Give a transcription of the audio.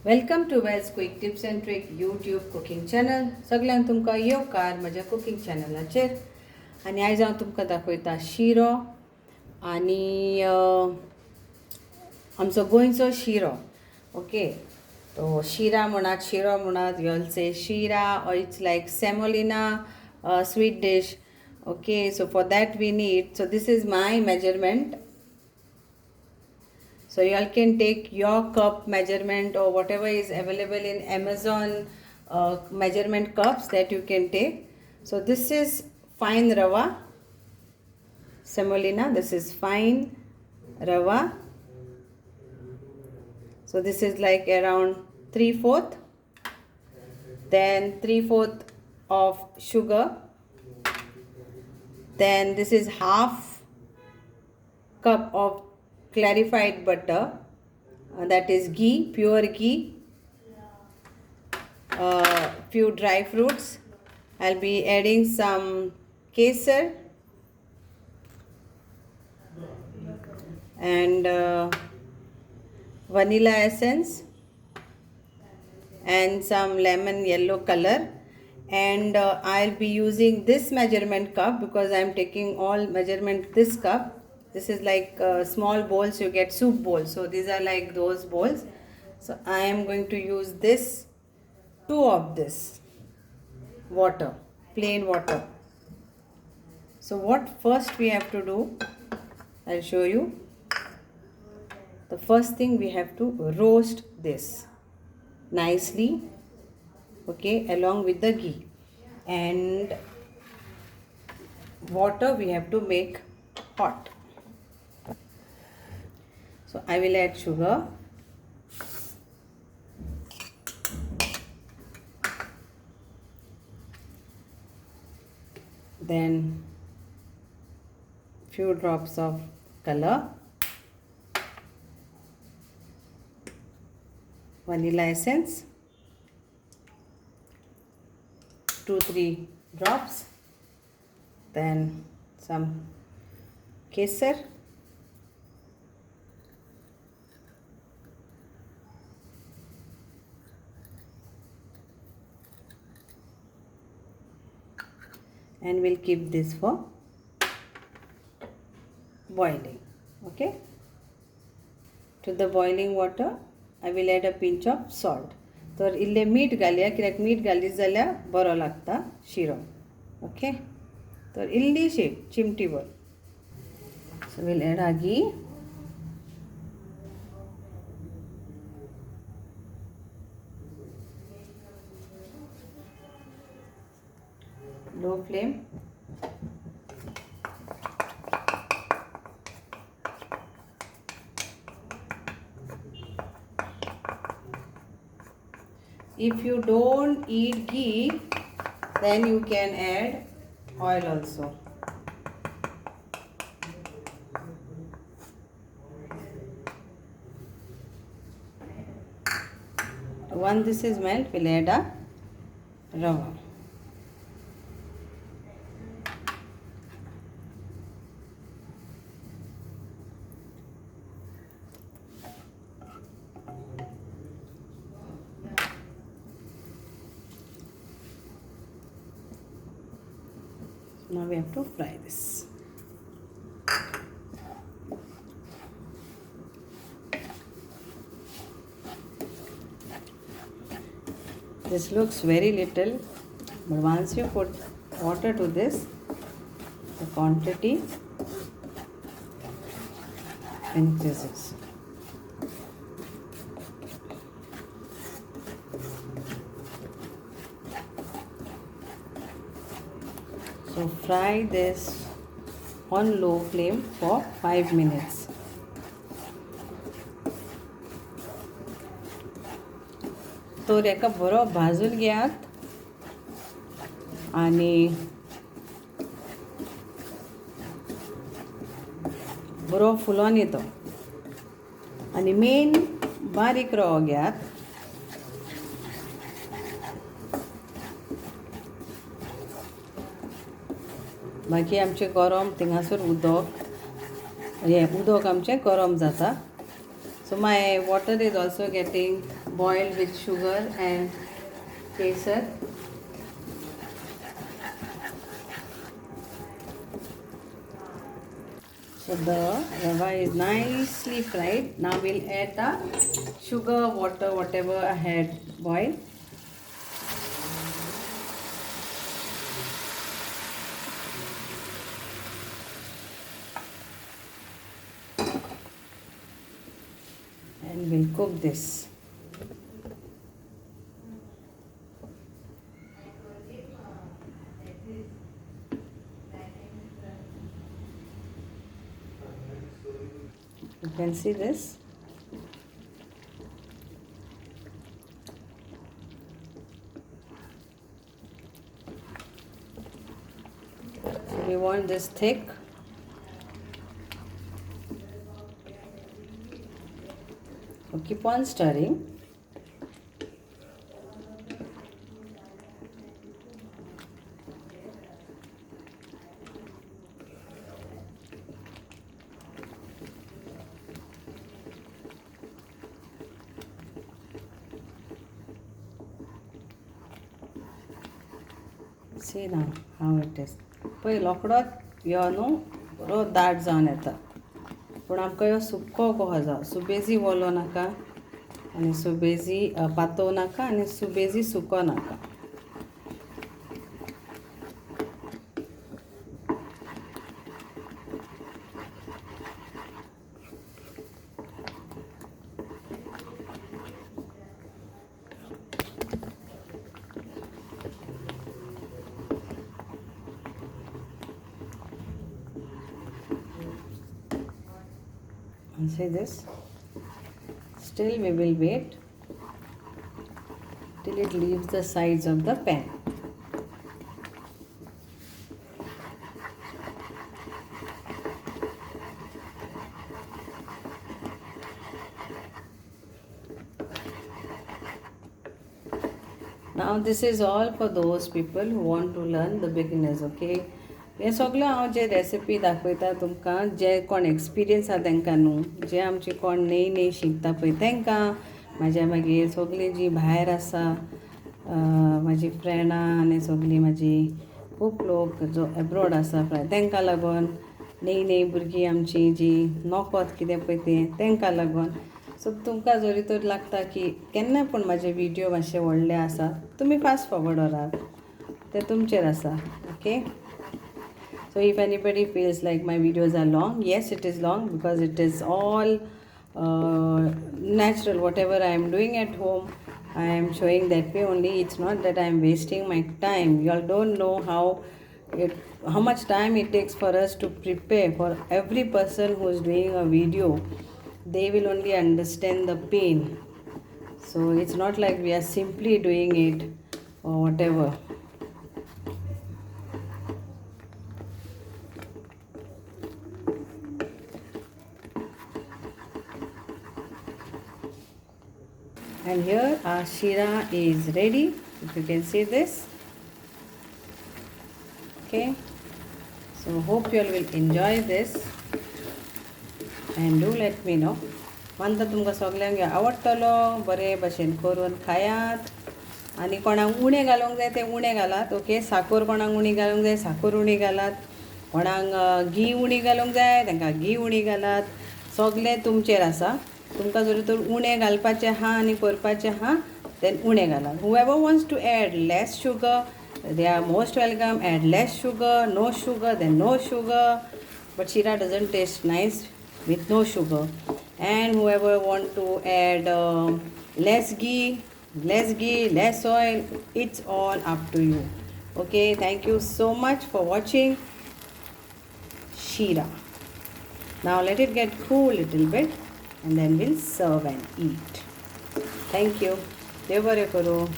Welcome to Wells quick tips and trick YouTube cooking channel. सगळ्यांक तुमकां येवकार म्हज्या कुकिंग चॅनलाचेर. आनी आयज हांव तुमकां दाखयता शिरो आनी आमचो गोंयचो शिरो. ओके, तो शिरा म्हणत शिरो म्हणत, यू ऑल से शिरा और it's like semolina sweet dish. Okay, so for that we need, so this is my measurement. So you all can take your cup measurement or whatever is available in Amazon measurement cups that you can take. So this is fine rava semolina. This is fine rava. So this is like around 3/4. Then 3/4 of sugar. Then this is half cup of clarified butter, that is ghee, pure ghee, few dry fruits. I'll be adding some kesar and vanilla essence and some lemon yellow color. And I'll be using this measurement cup because I'm taking all measurement this cup. This is like small bowls, you get soup bowls. So these are like those bowls. So I am going to use this, 2 of this water, plain water. So what first we have to do, I'll show you. The first thing we have to roast this nicely, okay, along with the ghee. And water we have to make hot. So I will add sugar. Then few drops of color, vanilla essence, 2-3 drops. Then some kesar. And we'll keep this for boiling. Okay, to the boiling water I will add a pinch of salt. तर इल्ले मीठ घालया, कित्याक मीठ घालीत जाल्यार बरो लागता शिरो. ओके, तर इल्लीशी चिमटीभर. So we'll add our ghee. Low flame. If you don't eat ghee, then you can add oil also. Once this is melt, we'll add a rava. Now we have to fry this. This looks very little, but once you put water to this, the quantity increases. So fry this on low flame for 5 minutes. तो रेका बरो भाजून घेयात आनी बरो फुलोन येतो. आनी main बारीक रवो घेयात. बाकी आमचे गरम थिंगासर उदक, हे उदक आमचें गरम जाता. So my water is also getting boiled with sugar and kesar. So the rava is nicely fried. Now we'll add the sugar, water, whatever I had boiled. And we'll cook this. You can see this. So we want this thick. So keep on stirring. See now how it is. पळय लोकडोच यो न्हू बरो दाट जावन येता पूण आमकां ह्यो सुक्को कहो जाय सुबेजी वोलो नाका आनी सुबेजी पातळ नाका आनी सुबेजी सुको नाका. And see this, still we will wait till it leaves the sides of the pan. Now this is all for those people who want to learn, the beginners, okay. हे सगळं हांव जे रेसिपी दाखयता तुमकां जे कोण एक्सपिरियन्स आहा तांकां न्हू जे आमचे कोण नई नई शिकता पळय तांकां म्हाज्या मागीर सगळीं जी भायर आसा म्हाजी फ्रेंडां आनी सगळीं म्हाजी खूब लोक जो एब्रॉड आसा पळय तांकां लागून नई नई भुरगीं आमची जी नोकोत कितें पळय तें तांकां लागून. सो तुमकां जरी तर लागता की केन्ना पूण म्हाजे विडियो मातशे व्हडले आसा तुमी फास्ट फॉरवर्ड व्हरात ते तुमचेर आसा, okay. So if anybody feels like my videos are long, yes it is long because it is all natural. Whatever I am doing at home I am showing that way only. It's not that I am wasting my time. You all don't know how much time it takes for us to prepare. For every person who is doing a video, they will only understand the pain. So it's not like we are simply doing it or whatever. And here our sheera is ready, if you can see this, okay. So hope you all will enjoy this and do let me know. मानता तुमकां सगल्यांक आवडटलो बरे भशेन करून खायात आनी कोणाक उणें घालूंक जाय ते उणें घालात, ओके. साकर कोणाक उणी घालूंक जाय साकर उणी घालात, कोणाक घी उणी घालूंक जाय तांकां घी उणी घालात, सगळें तुमचेर आसा. तुमकां जरी तर उणें घालपाचें आहा आनी करपाचें आहा देन उणें घालात. Whoever wants to add less sugar, they are most welcome. Add less sugar, no sugar, then no sugar. But sheera doesn't taste nice with no sugar. And whoever want to add less ghee, less oil, it's all up to you. Okay, thank you so much for watching sheera. Now let it get cool a little bit and then we'll serve and eat. Thank you. Dev bare karo.